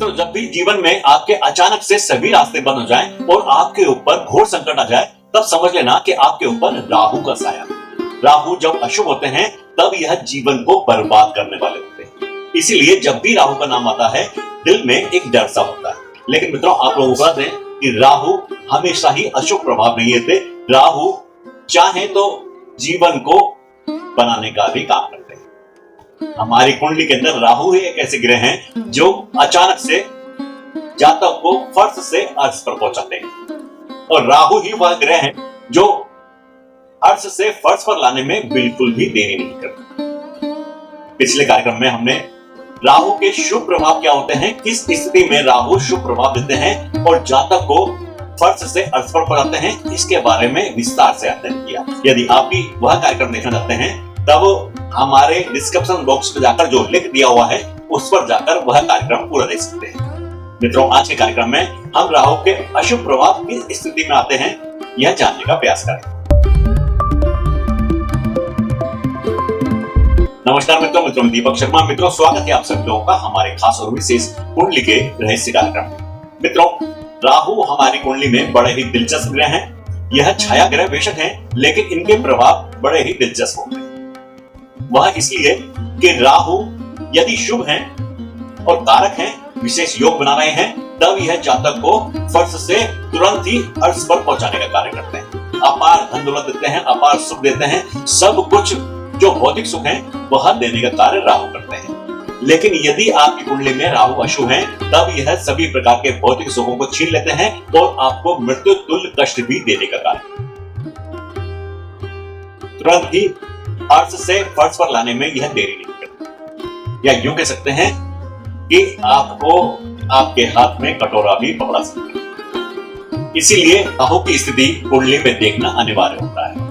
तो जब भी जीवन में आपके अचानक से सभी रास्ते बंद हो जाएं और आपके ऊपर घोर संकट आ जाए, तब समझ लेना कि आपके ऊपर राहु का साया। राहु जब अशुभ होते हैं तब यह जीवन को बर्बाद करने वाले होते हैं। इसीलिए जब भी राहु का नाम आता है दिल में एक डर सा होता है। लेकिन मित्रों, आप लोगों को बता दें कि राहु हमेशा ही अशुभ प्रभाव नहीं देते। राहु चाहे तो जीवन को बनाने का भी काम करते हैं। हमारी कुंडली के अंदर राहु ही एक ऐसे ग्रह हैं जो अचानक से जातक को फर्श से अर्श पर पहुंचाते हैं, और राहु ही वह ग्रह है जो अर्श से फर्श पर लाने में बिल्कुल भी देरी नहीं करते। पिछले कार्यक्रम में हमने राहु के शुभ प्रभाव क्या होते हैं, किस स्थिति में राहु शुभ प्रभाव देते हैं और जातक को फर्श से अर्श पर पहुंचाते हैं, इसके बारे में विस्तार से अध्ययन किया। यदि आप भी वह कार्यक्रम देखना चाहते हैं तब हमारे डिस्क्रिप्शन बॉक्स में जाकर जो लिंक दिया हुआ है उस पर जाकर वह कार्यक्रम पूरा देख सकते हैं। मित्रों, आज के कार्यक्रम में हम राहु के अशुभ प्रभाव किस स्थिति में आते हैं यह जानने का प्रयास करें। नमस्कार मित्रों, दीपक शर्मा। मित्रों, स्वागत है आप सभी लोगों का हमारे खास और विशेष कुंडली के रहस्य कार्यक्रम में। मित्रों, राहु हमारी कुंडली में बड़े ही दिलचस्प ग्रह हैं। यह छाया ग्रह बेशक हैं, लेकिन इनके प्रभाव बड़े ही दिलचस्प होते हैं। वह इसलिए कि राहु यदि शुभ हैं और कारक हैं, विशेष योग बना रहे हैं, तब यह जातक को फर्श से तुरंत ही अर्श पर पहुंचाने का कार्य करते हैं। अपार धन दौलत देते हैं, अपार सुख देते हैं, सब कुछ जो भौतिक सुख है वह देने का कार्य राहु करते हैं। लेकिन यदि आपकी कुंडली में राहु अशुभ है तब यह सभी प्रकार के भौतिक सुखों को छीन लेते हैं और आपको मृत्यु तुल्य कष्ट भी देने का कार्य, तुरंत ही अर्श से फर्श पर लाने में यह देरी नहीं करते। या यूं कह सकते हैं कि आपको आपके हाथ में कटोरा भी पकड़ा सकते हैं। इसीलिए राहु की स्थिति कुंडली में देखना अनिवार्य होता है।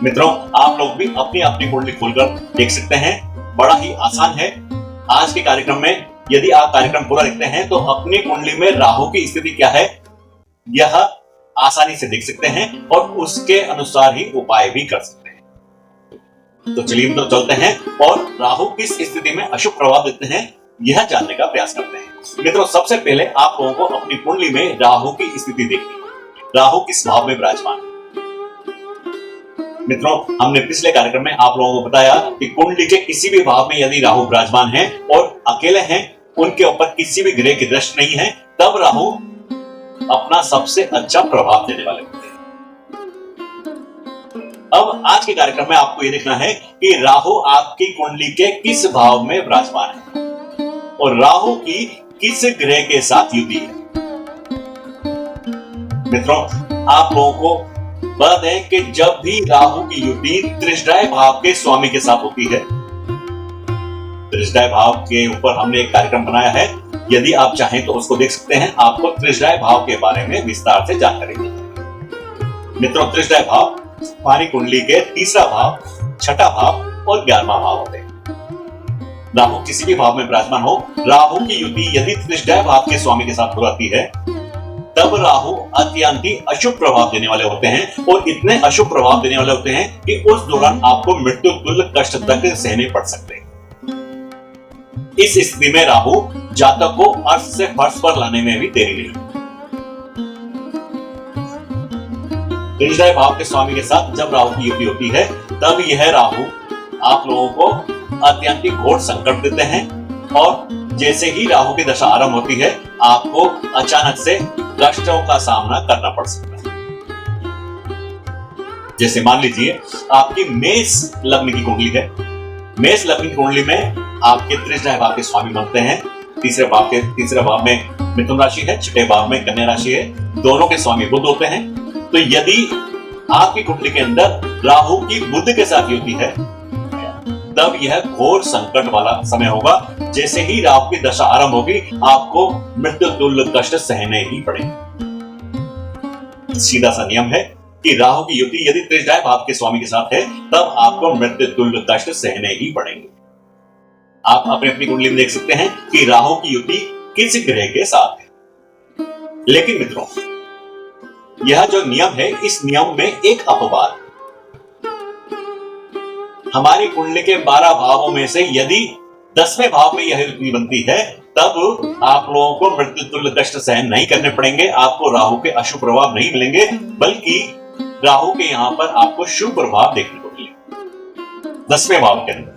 मित्रों, आप लोग भी अपनी अपनी कुंडली खोलकर देख सकते हैं, बड़ा ही आसान है। आज के कार्यक्रम में यदि आप कार्यक्रम पूरा देखते हैं तो अपनी कुंडली में राहु की स्थिति क्या है यह आसानी से देख सकते हैं और उसके अनुसार ही उपाय भी कर सकते हैं। तो चलिए तो चलते हैं और राहु किस स्थिति में अशुभ प्रभाव देते हैं यह जानने का प्रयास करते हैं। मित्रों, सबसे पहले आप लोगों को अपनी कुंडली में राहु की स्थिति देखनी है। राहु किस भाव में विराजमान है। मित्रों, हमने पिछले कार्यक्रम में आप लोगों को बताया कि कुंडली के किसी भी भाव में यदि राहु विराजमान है और अकेले हैं, उनके ऊपर किसी भी ग्रह की दृष्टि नहीं है, तब राहु अपना सबसे अच्छा प्रभाव देने वाले होते हैं। अब आज के कार्यक्रम में आपको यह देखना है कि राहु आपकी कुंडली के किस भाव में विराजमान है और राहु की किस ग्रह के साथ युति है। मित्रों, आप लोगों को बता दें कि जब भी राहु की युति त्रिशदाय भाव के स्वामी के साथ होती है, त्रिशदाय भाव के ऊपर हमने एक कार्यक्रम बनाया है, यदि आप चाहें तो उसको देख सकते हैं। आपको त्रिशदाय भाव के बारे में विस्तार से जानकारी दी। मित्रों, त्रिशदाय भाव हमारी कुंडली के तीसरा भाव, छठा भाव और 11वां भाव होते हैं। राहु किसी भी भाव में विराजमान हो, राहु की युति यदि त्रिशदाय भाव के स्वामी के साथ हो जाती है तब राहु अत्यंत ही अशुभ प्रभाव देने वाले होते हैं और इतने अशुभ प्रभाव देने वाले होते हैं कि उस दौरान आपको मृत्यु तुल्य कष्ट तक सहने पड़ सकते हैं। इस स्थिति में राहु जातक को अर्श से फर्श पर लाने में भी देरी नहीं। त्रिशदाय भाव के स्वामी के साथ जब राहु की युति होती है तब यह राहु आप लोगों को अत्यंत ही घोर संकट देते हैं और जैसे ही राहु की दशा आरंभ होती है आपको अचानक से कष्टों का सामना करना पड़ सकता है। जैसे मान लीजिए आपकी मेष लग्न की कुंडली है। मेष लग्न की कुंडली में आपके त्रिशदाय भाव के स्वामी बनते हैं। तीसरे भाव में मिथुन राशि है, छठे भाव में कन्या राशि है, दोनों के स्वामी बुध होते हैं। तो यदि आपकी कुंडली के अंदर राहु की बुध के साथ युति है तब यह घोर संकट वाला समय होगा। जैसे ही राहु की दशा आरंभ होगी आपको मृत्यु तुल्य कष्ट सहने ही पड़ेंगे। सीधा सा नियम है कि राहु की युति यदि त्रिशदाय भाव के स्वामी के साथ है तब आपको मृत्यु तुल्य कष्ट सहने ही पड़ेंगे। आप अपनी अपनी कुंडली में देख सकते हैं कि राहु की युति किस ग्रह के साथ है। लेकिन मित्रों, यह जो नियम है, इस नियम में एक अपवाद। हमारी कुंडली के 12 भावों में से यदि 10वें भाव में यह युति बनती है तब आप लोगों को मृत्यु तुल्य कष्ट सहन नहीं करने पड़ेंगे, आपको राहु के अशुभ प्रभाव नहीं मिलेंगे, बल्कि राहु के यहां पर आपको शुभ प्रभाव देखने को मिलेंगे 10वें भाव के अंदर।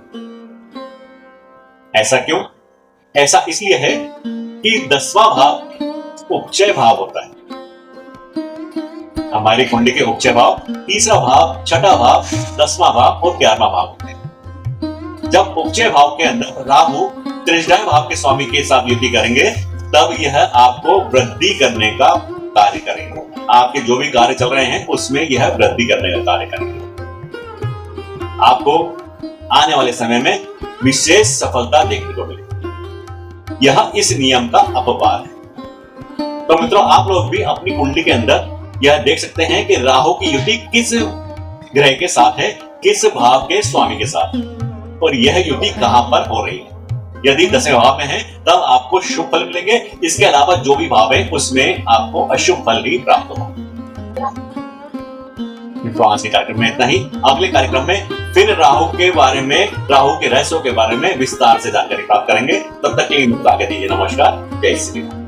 ऐसा क्यों? ऐसा इसलिए है कि 10वां भाव उपचय भाव होता है। हमारी कुंडली के उपचय भाव 3रा भाव, 6ठा भाव, 10वां भाव और 11वां भाव होते हैं। जब उपचय भाव के अंदर राहु त्रिजय भाव के स्वामी के साथ युति करेंगे, तब यह आपको वृद्धि करने का कार्य करेंगे। आपके जो भी कार्य चल रहे हैं उसमें यह वृद्धि करने का कार्य करेंगे। आपको आने वाले समय में विशेष सफलता देखने को मिलेगी। यह इस नियम का अपवाद है। तो मित्रों, आप लोग भी अपनी कुंडली के अंदर यह देख सकते हैं कि राहु की युति किस ग्रह के साथ है, किस भाव के स्वामी के साथ, और यह युति कहां पर हो रही है। यदि 10वें भाव में है तब आपको शुभ फल मिलेंगे, इसके अलावा जो भी भाव है उसमें आपको अशुभ फल ही प्राप्त होगा। आज के कार्यक्रम में इतना ही। अगले कार्यक्रम में फिर राहु के बारे में, राहु के रहस्यों के बारे में विस्तार से जानकारी प्राप्त करेंगे। तब तक के लिए मुझे आज्ञा दीजिए। नमस्कार, जय श्री राम।